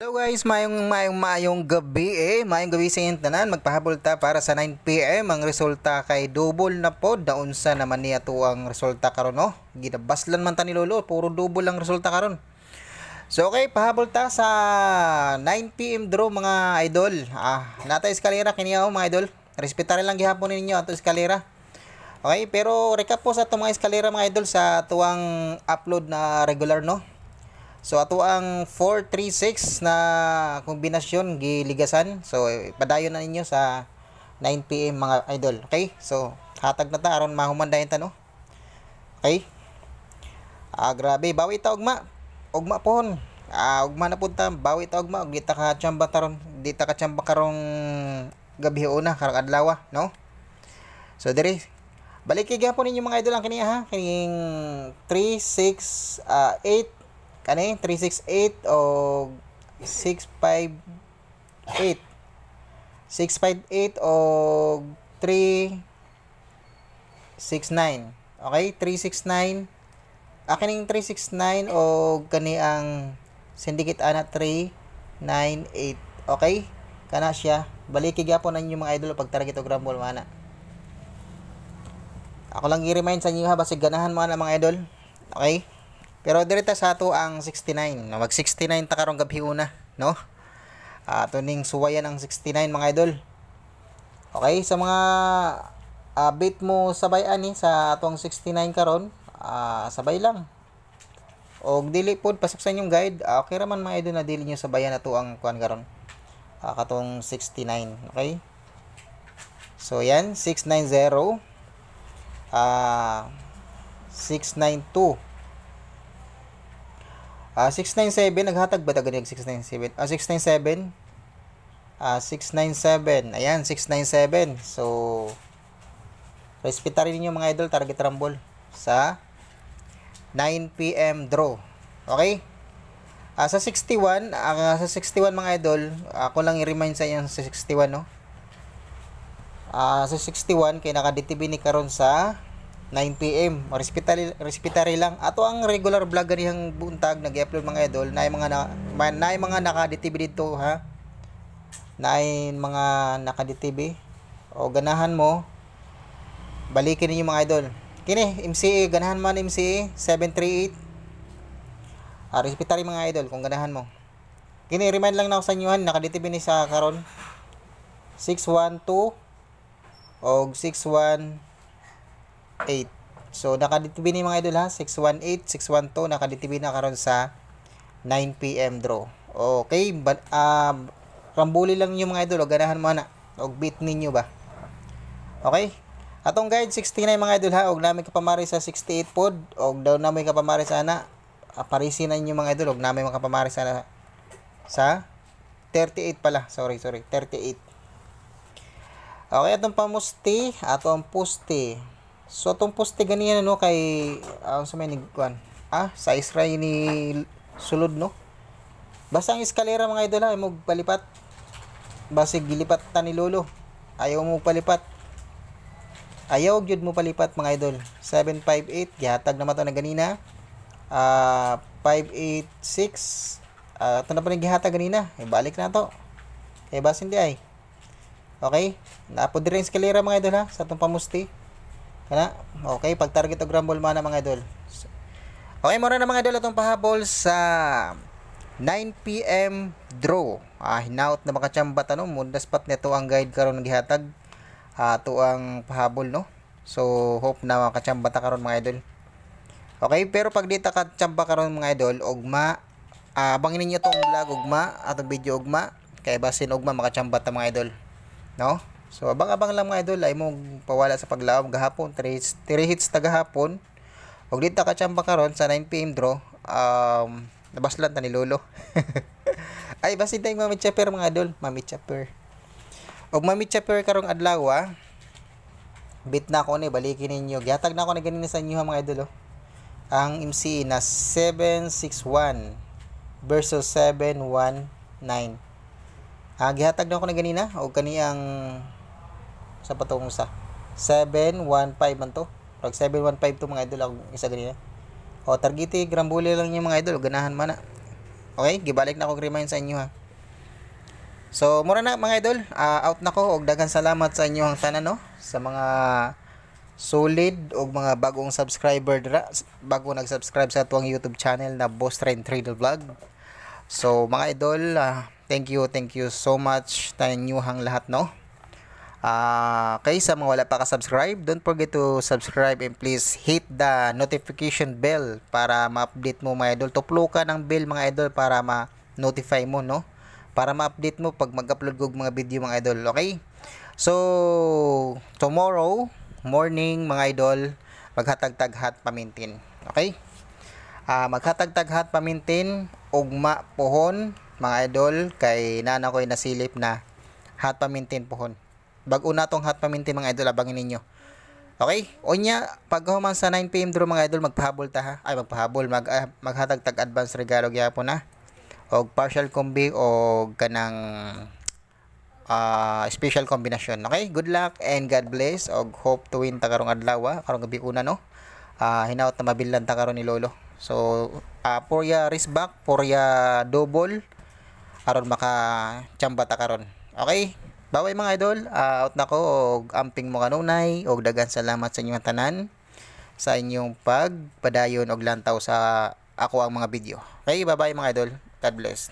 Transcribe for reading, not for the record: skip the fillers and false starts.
Hello guys, mayong gabi mayong gabi sa inyong tanan. Magpahabol ta para sa 9 PM ang resulta kay double na pod daon sa naman niya to ang resulta karon no. Ginabaslan man ta ni Lolo, puro double ang resulta karon. So okay, pahabol ta sa 9 PM draw mga idol. Nata eskalera kiniya mga idol. Respetare lang gihapon ninyo ato eskalera. Okay, pero recap po sa itong mga eskalera mga idol sa tuwang upload na regular no. So ato ang 436 na kombinasyon giligasan. So padayon na ninyo sa 9 PM mga idol. Okay? So hatag na ta aron mahuman dayon ta no. Okay? Grabe bawi ta ugma. Ugma pohon. Ugma na pud ta bawi ta ugma ug di ta ka tsamba taron. Di ta ka tsamba karong gabi una karong adlaw no. So diri balik kay gyapon ninyo mga idol ang kaniya ha. Kining 368 kani 368 o 658 o 369. Okay, 369 kining 369 o kani ang syndicate ana 398. Okay, kana siya balik gyapon ninyo mga idol pag target og rumble mana. Ako lang i-remind sa inyo ha basig ganahan mo na mga idol. Okay? Pero direta sa ato ang 69. Mag 69 ta karong gabi una, no? Ato ning suwayan ang 69 mga idol. Okay, sa mga bit mo sabay ani sa atong 69 karon, sabay lang. Og dili pod pasok sa inyong guide. Okay ra man mga idol na dili niyo sabayan ato ang kuan karon. Katong 69, okay? So yan 690 692 697 naghatag ba ta gani 697 697 697 ayan 697. So respetarin niyo mga idol target rumble sa 9 PM draw. Okay? Sa 61 mga idol, ako lang i-remind sa inyo sa 61 no. Sa 61 kay naka-DTB ni karon sa 9 PM. Respetary lang. Ato ang regular vlog ganihang buntag nag-upload mga idol. Naay mga naka-DTB dito ha. Naay mga naka-DTB. O ganahan mo balikin niyo mga idol. Kini MCA ganahan man MCA 738. Respetary mga idol kung ganahan mo. Kini remind lang na ako sa inyo naka-DTB ni sa karon 612 o 618. So naka-DTB ni mga idol ha, 618, 612 naka-DTB na karon sa 9 PM draw. Okay, rambuli lang niyo mga idol, o ganahan mo na og beat ninyo ba. Okay? Atong guide 69 mga idol ha, og namin kapamari sa 68 pod, og daw namin kapamari sa ana. Parisin na niyo mga idol, og namin makapamari sa 38 pala. Sorry, 38. Okay, atong pamusti, atong pusti. So atong poste ganiyan no kay sa may nigkuan. Sa Israel ni sulod no. Basta ang eskalera mga idol ay mo palipat. Basig gilipat ta ni Lolo. Ayaw mo palipat. Ayaw gyud mo palipat mga idol. 758 gihatag na mato na ganina. 586 ito na pa gihatag ganina. Balik na to. Kay basin di ay. Okay? Napod rin eskalera mga idol ha sa atong pamusti. Kana? Okay, pag target og rumble mana mga idol. Okay, mura na mga idol atong pahabol sa 9 PM draw. Hinaut na makachamba tanong mundas pat nito ang guide karon gihatag ato ang pahabol no. So hope na makachamba ta karon mga idol. Okay, pero pag di ta kachamba karon mga idol, ugma abangin ninyo tong vlog ugma atong video ugma kay basin ugma makachamba ta mga idol. No? So abang-abang lang mga idol ay mo pawala sa paglaom gahapon 3 hits ta gahapon. Og dito ka chamba karon sa 9 PM draw. Nabaslan ta ni Lolo. Ay basin tayong Mami Chopper mga idol, Mami Chopper. Og Mami Chopper karong adlaw bit na ko ni balikin ninyo. Gihatag na ako ni ganina sa inyo mga idol Ang MC na 761 versus 719. Gihatag na ako na ganina og kaniyang sa patong sa 715 man to. Pag 715 to mga idol ako isa ganina. O targeti grambuli lang yung mga idol ganahan man na. Okay, gibalik na ko remind sa inyo ha. So mura na mga idol, out na ko og daghang salamat sa inyo ang tanan no, sa mga solid og mga bagong subscriber dira, bago nag-subscribe sa atuang YouTube channel na Boss Trend Trader Vlog. So mga idol, thank you so much tanyuhang lahat no. Kay sa mga wala pa ka-subscribe, don't forget to subscribe and please hit the notification bell para ma-update mo mga idol. Tuplo ka ng bell mga idol para ma-notify mo no. Para ma-update mo pag mag-upload ko mga video mga idol, okay? So, tomorrow morning mga idol, maghatag-taghat pamintin, okay? Maghatag-taghat pamintin, ugma pohon mga idol, kay nana ko'y nasilip na hat pamintin pohon. Bago na tong hat pamintin mga idol, abangin ninyo. Okay? Onya, pag human sa 9 PM dro mga idol, magpahabol ta ha. Ay, magpahabol, maghatag tag advance regalo gyapon na. Og partial combi o kanang special combination. Okay? Good luck and God bless og hope to win ta karong adlaw, karong gabi una no. Hinaut na mabilan ta karon ni Lolo. So, for ya risk back, for ya double aron maka chamba ta karon. Okay? Bye mga idol. Out na ko og amping mo kanunay og daghang salamat sa inyong tanan sa inyong pagpadayon og lantaw sa ako ang mga video. Okay? Bye-bye mga idol. God bless.